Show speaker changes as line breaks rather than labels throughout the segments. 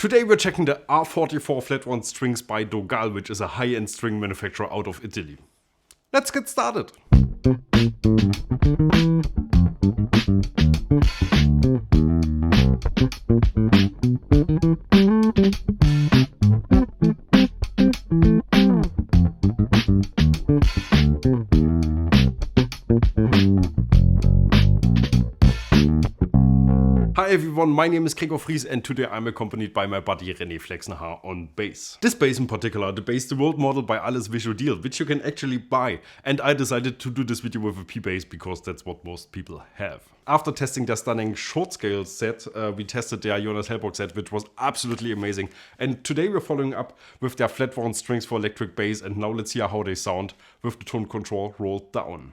Today we're checking the R44 Flatwound strings by Dogal, which is a high-end string manufacturer out of Italy. Let's get started! Hi everyone, my name is Gregor and today I'm accompanied by my buddy René Flexner on bass. This bass in particular, the BassTheWorld model by Alles Visual Deal, which you can actually buy. And I decided to do this video with a P-bass because that's what most people have. After testing their stunning short scale set, we tested their Jonas Hellbox set, which was absolutely amazing. And today we're following up with their Flatwound strings for electric bass, and now let's hear how they sound with the tone control rolled down.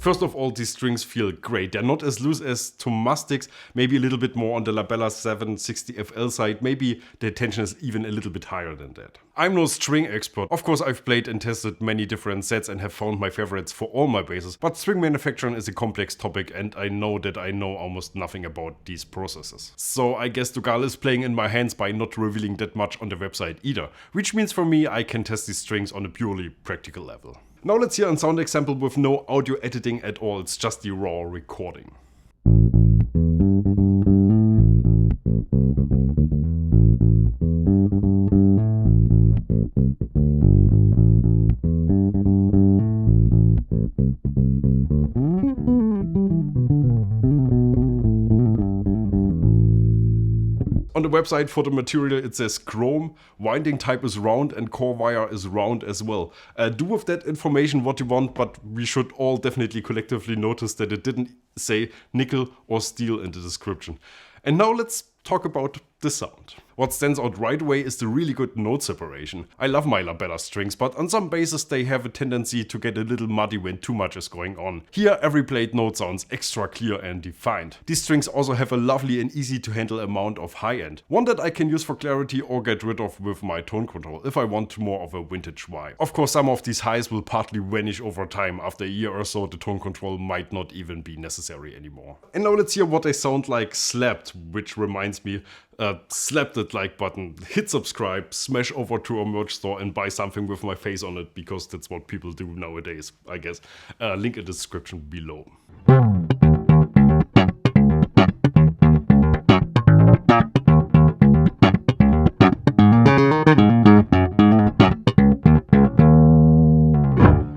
First of all, these strings feel great. They're not as loose as Tomastics, maybe a little bit more on the Labella 760 FL side, maybe the tension is even a little bit higher than that. I'm no string expert. Of course, I've played and tested many different sets and have found my favorites for all my basses, but string manufacturing is a complex topic and I know that I know almost nothing about these processes. So I guess Dogal is playing in my hands by not revealing that much on the website either, which means for me I can test these strings on a purely practical level. Now let's hear a sound example with no audio editing at all, it's just the raw recording. On the website for the material it says chrome, winding type is round and core wire is round as well. Do with that information what you want, but we should all definitely collectively notice that it didn't say nickel or steel in the description. And now let's talk about the sound. What stands out right away is the really good note separation. I love my Labella strings, but on some basses they have a tendency to get a little muddy when too much is going on. Here every played note sounds extra clear and defined. These strings also have a lovely and easy to handle amount of high end. One that I can use for clarity or get rid of with my tone control if I want more of a vintage vibe. Of course, some of these highs will partly vanish over time. After a year or so the tone control might not even be necessary anymore. And now let's hear what they sound like slapped, which reminds me, slap that like button, hit subscribe, smash over to our merch store and buy something with my face on it, because that's what people do nowadays, I guess. Link in the description below.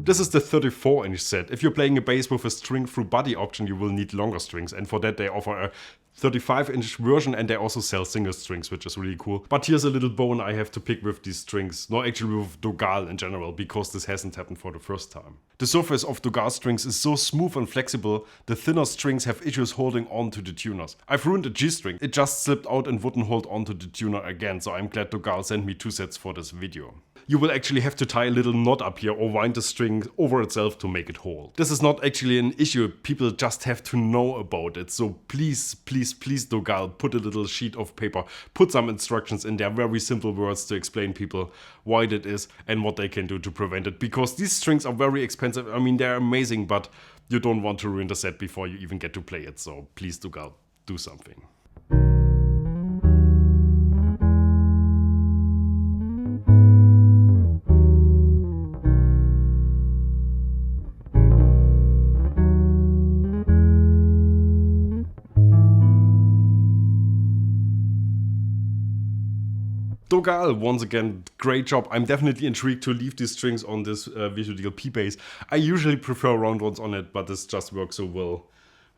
This is the 34-inch set. If you're playing a bass with a string-through body option, you will need longer strings, and for that they offer a 35-inch version, and they also sell single strings, which is really cool. But here's a little bone I have to pick with these strings, no, actually with Dogal in general, because this hasn't happened for the first time. The surface of Dogal strings is so smooth and flexible, the thinner strings have issues holding on to the tuners. I've ruined a G string, it just slipped out and wouldn't hold on to the tuner again, so I'm glad Dogal sent me 2 sets for this video. You will actually have to tie a little knot up here or wind the string over itself to make it hold. This is not actually an issue, people just have to know about it. So please, please, please Dogal, put a little sheet of paper, put some instructions in there, very simple words to explain people why that is and what they can do to prevent it. Because these strings are very expensive, I mean they're amazing, but you don't want to ruin the set before you even get to play it. So please Dogal, do something. Dogal, once again, great job. I'm definitely intrigued to leave these strings on this Visual Deal P-bass. I usually prefer round ones on it, but this just works so well.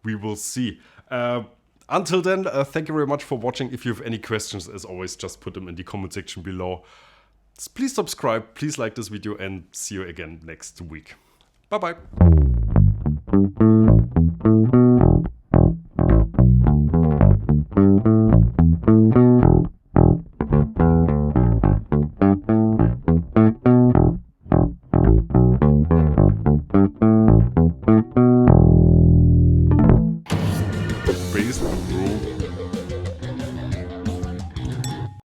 We will see. Until then, thank you very much for watching. If you have any questions, as always, just put them in the comment section below. Please subscribe, please like this video, and see you again next week. Bye-bye. BassTheWorld.